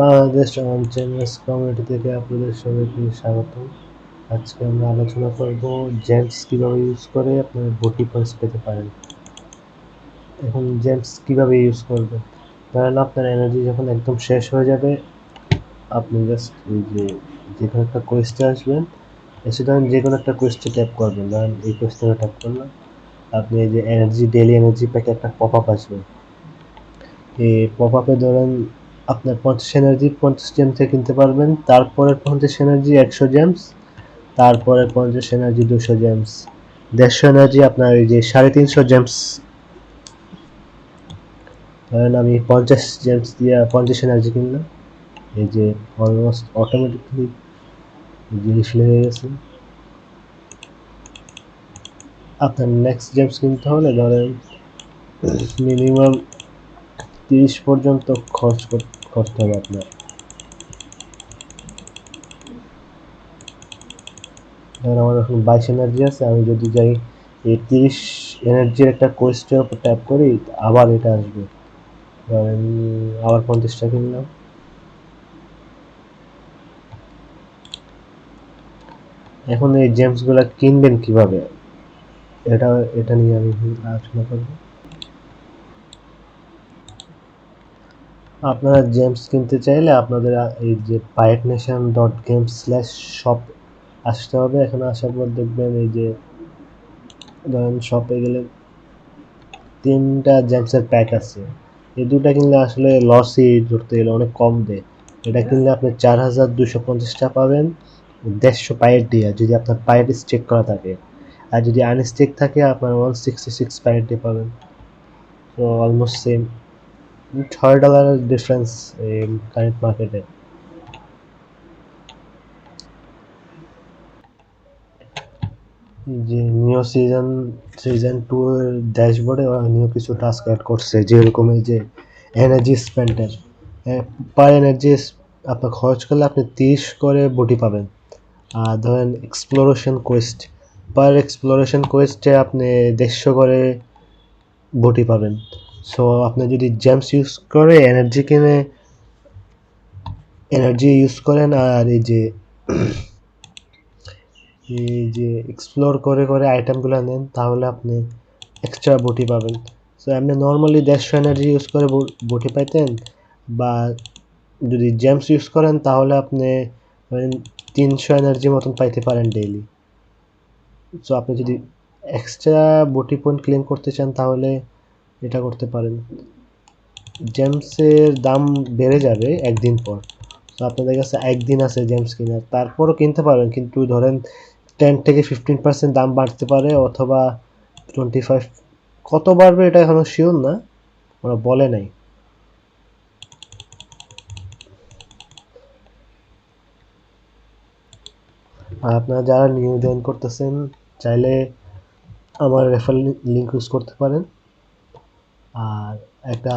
Bangladesh channels community থেকে আপনাদের সবাইকে স্বাগতম। আজকে আমরা আলোচনা করব জেমস কিভাবে ইউজ করে আপনার বটি পয়েন্টস পেতে পারেন। এখন জেমস কিভাবে ইউজ করবেন, ধরেন আপনার এনার্জি যখন একদম শেষ হয়ে যাবে, আপনি জাস্ট এই যে কোনো একটা কোয়েস্টে আসবেন, এসে ধরেন যে কোনো একটা কোয়েস্টে ট্যাপ করবেন। ধরেন এই কোয়েস্টে ট্যাপ করলাম, আপনি এই যে এনার্জি ডেলি এনার্জি প্যাকে একটা পপ আপ আসবে। এই পপ আপে ধরেন আপনার 50 এনার্জি 50 জেমসে কিনতে পারবেন, তারপরের 50 এনার্জি 100 জেমস, তারপরের 50 এনার্জি 200 জেমস, 150 এনার্জি আপনার এই যে 350 জেমস। ধরেন আমি 50 জেমস দিয়ে 50 এনার্জি কিনলাম, এই যে অলমোস্ট অটোমেটিকলি জিনিস লেগে গেছে। আপনার নেক্সট জেমস কিনতে হলে ধরেন মিনিমাম 30 পর্যন্ত করতে হবে আপনার। ধরেন আমার এখন 22 এনার্জি আছে, আমি যদি যাই এই 30 এনার্জির একটা কোয়েস্টের উপর ট্যাপ করি, আবার এটা আসবে। ধরেন আবার 50টা কিনলাম। এখন এই জেমসগুলো কিনবেন কিভাবে, এটা এটা নিয়ে আমি আলোচনা করব। আপনারা জেমস কিনতে চাইলে আপনাদের এই যে piratnation.games/shop আসতে হবে। এখানে আসার পর দেখবেন এই যে ধরেন শপে গেলে 3টা জেমসের প্যাক আছে। এই দুটা কিনলে আসলে লসই ধরতে গেলে, অনেক কম দেয়। এটা কিনলে আপনি 4250 পাবেন 150 পাইরেট দিয়ে, যদি আপনার পাইরেট স্টেক করা থাকে। আর যদি আনস্টেক থাকে আপনার 166 পাইরেট দিয়ে পাবেন। তো অলমোস্ট সেম, $6 ডিফারেন্স কারেন্ট মার্কেটে। যে নিউ সিজন 2 এর ড্যাশবোর্ডে ওরা নিউ কিছু টাস্ক অ্যাড করছে, যেরকম এই যে এনার্জি স্পেন্ডের পার এনার্জি আপনার খরচ করলে আপনি 30 করে বটি পাবেন। আর ধরেন এক্সপ্লোরেশন কোয়েস্ট, পার এক্সপ্লোরেশন কোয়েস্টে আপনি 150 করে বটি পাবেন। সো আপনি যদি জেমস ইউজ করে এনার্জি ইউজ করেন, আর এই যে এক্সপ্লোর করে করে আইটেমগুলো নেন, তাহলে আপনি এক্সট্রা বটি পাবেন। সো আপনি নর্মালি 150 এনার্জি ইউজ করে বটি পাইতেন, বা যদি জেমস ইউজ করেন তাহলে আপনি ধরেন 300 এনার্জি মতন পাইতে পারেন ডেইলি। সো আপনি যদি এক্সট্রা বটি পয়েন্ট ক্লেম করতে চান তাহলে এটা করতে পারেন। জেমসের দাম বেড়ে যাবে একদিন পর। তো আপনাদের কাছে একদিন আছে জেমস কেনার, তারপরও কিনতে পারবেন, কিন্তু ধরেন 10 থেকে 15% দাম বাড়তে পারে, অথবা 25। কত বাড়বে এটা এখনো শিওর না, ওরা বলে নাই। আর আপনারা যারা নিউ জয়েন করতেছেন, চাইলে আমার রেফারেল লিঙ্ক ইউজ করতে পারেন। আর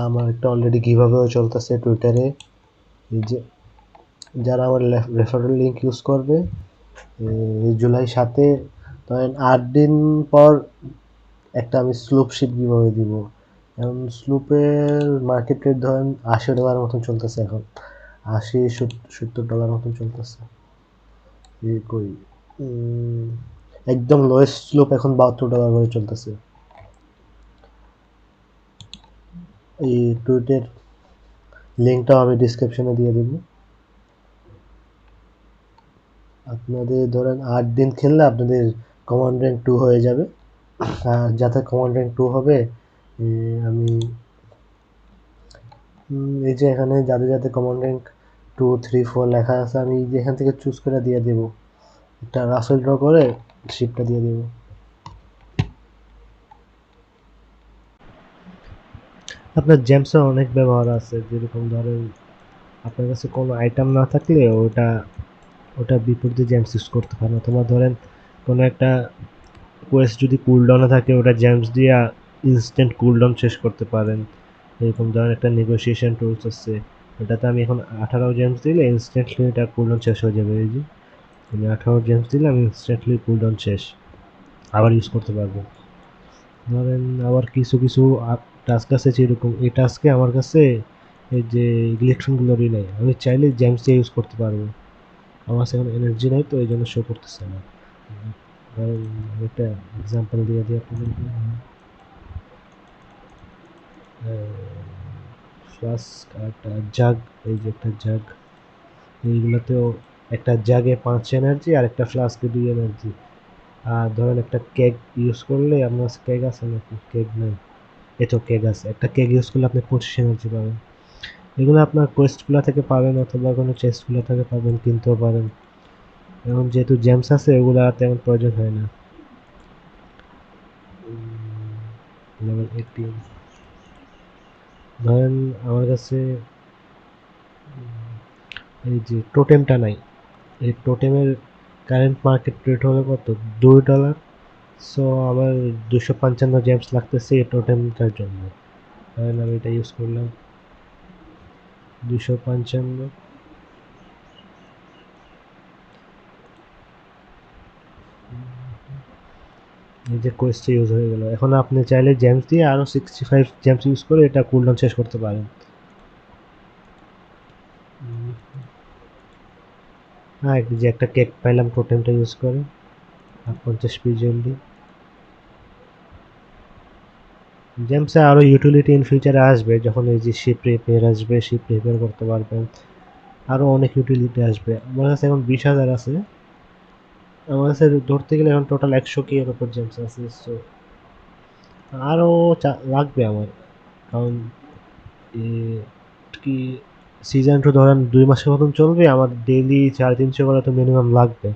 আমার একটা অলরেডি গিভঅ্যাওয়ে চলতেছে টুইটারে। এই যে যারা আমার রেফারেল লিঙ্ক ইউজ করবে জুলাই 7-এ, ধরেন 8 দিন পর একটা আমি স্লুপ শিপ গিভঅ্যাওয়ে দিব। এখন স্লুপের মার্কেট রেট ধরেন $80 মতন চলতেছে এখন, 80-70 ডলার মতন চলতেছে। কই একদম লোয়েস্ট স্লুপ এখন $72 করে চলতেছে। এই টুইটের লিঙ্কটাও আমি ডিসক্রিপশনে দিয়ে দেব। আপনাদের ধরেন 8 দিন খেললে আপনাদের কমান্ড র্যাঙ্ক 2 হয়ে যাবে। আর যাতে কমান্ড র্যাঙ্ক 2 হবে, আমি এই যে এখানে যাদের যাদের কমান্ড র্যাঙ্ক 2, 3, 4 লেখা আছে, আমি এখান থেকে চুজ করে দিয়ে দেবো, একটা রাসেল ড্র করে শিপটা দিয়ে দেবো। আপনার জেমসের অনেক ব্যবহার আছে, যেরকম ধরেন আপনার কাছে কোনো আইটেম না থাকলে ওটা বিপরীতে জেমস ইউজ করতে পারেন, অথবা ধরেন কোনো একটা কোয়েস্ট যদি কুলডাউনে থাকে, ওটা জেমস দিয়ে ইনস্ট্যান্ট কুলডাউন শেষ করতে পারেন। এরকম ধরেন একটা নেগোসিয়েশন টুলস আছে, ওটাতে আমি এখন 18 জেমস দিলে ইনস্ট্যান্টলি এটা কুলডাউন শেষ হয়ে যাবে। এই যে আমি 18 জেমস দিলে আমি ইনস্ট্যান্টলি কুলডাউন শেষ, আবার ইউজ করতে পারবো। ধরেন আবার কিছু কিছু টাস্ক আছে, যেরকম এই টাস্কে আমার কাছে এই যে ইলেকট্রনগুলোরই নাই। আমি চাইলে জেমস দিয়ে ইউজ করতে পারবো। আমার কাছে এখন এনার্জি নাই, তো এই জন্য শো করতেছে না। ধরেন আমি একটা এক্সাম্পল দিয়ে দিই আপনাদেরকে। ফ্লাস্ক আর একটা জাগ, এই যে একটা জাগ, এইগুলোতেও একটা জাগে 5 এনার্জি আর একটা ফ্লাস্কে 2 এনার্জি। আর ধরেন একটা কেক ইউজ করলে আপনার কাছে কেক আছে নাকি? কেক নাই। এই তো কেক আছে। একটা কেক ইউজ করলে আপনি 25 এনার্জি পাবেন। এগুলো আপনার কোয়েস্টগুলা থেকে পাবেন অথবা কোনো চেস্টগুলা থেকে পাবেন, কিনতেও পারেন। এখন যেহেতু জেমস আছে ওগুলা তেমন প্রয়োজন হয় না। লেভেল 18 ধরেন আমার কাছে এই যে টোটেমটা নাই। এই টোটেমের কারেন্ট মার্কেট রেট হলো কত? $2। সো আমার 255 জেমস লাগতেছে এই টোটেমটার জন্য। ধরেন আমি এটা ইউজ করলাম 255। এই যে কোয়েস্টে ইউজ হয়ে গেল। এখন আপনি চাইলে জেমস দিয়ে আরও 65 জেমস ইউজ করে এটা কুলডাউন শেষ করতে পারেন। হ্যাঁ, যে একটা কেক পাইলাম টোটেমটা ইউজ করে, আর 50 পিস জলদি। জেমসে আরও ইউটিলিটি ইন ফিউচারে আসবে, যখন এই যে শিপ রিপেয়ার আসবে, শিপ রিপেয়ার করতে পারবেন। আরও অনেক ইউটিলিটি আসবে। আমার কাছে এখন 20,000 আছে। আমার কাছে ধরতে গেলে এখন টোটাল 100 কি এর উপর জেমস আছে। সো আরও লাগবে আমার, কারণ কি সিজন টু ধরেন 2 মাসের মতন চলবে, আমার ডেইলি 400-300 করে তো মিনিমাম লাগবে।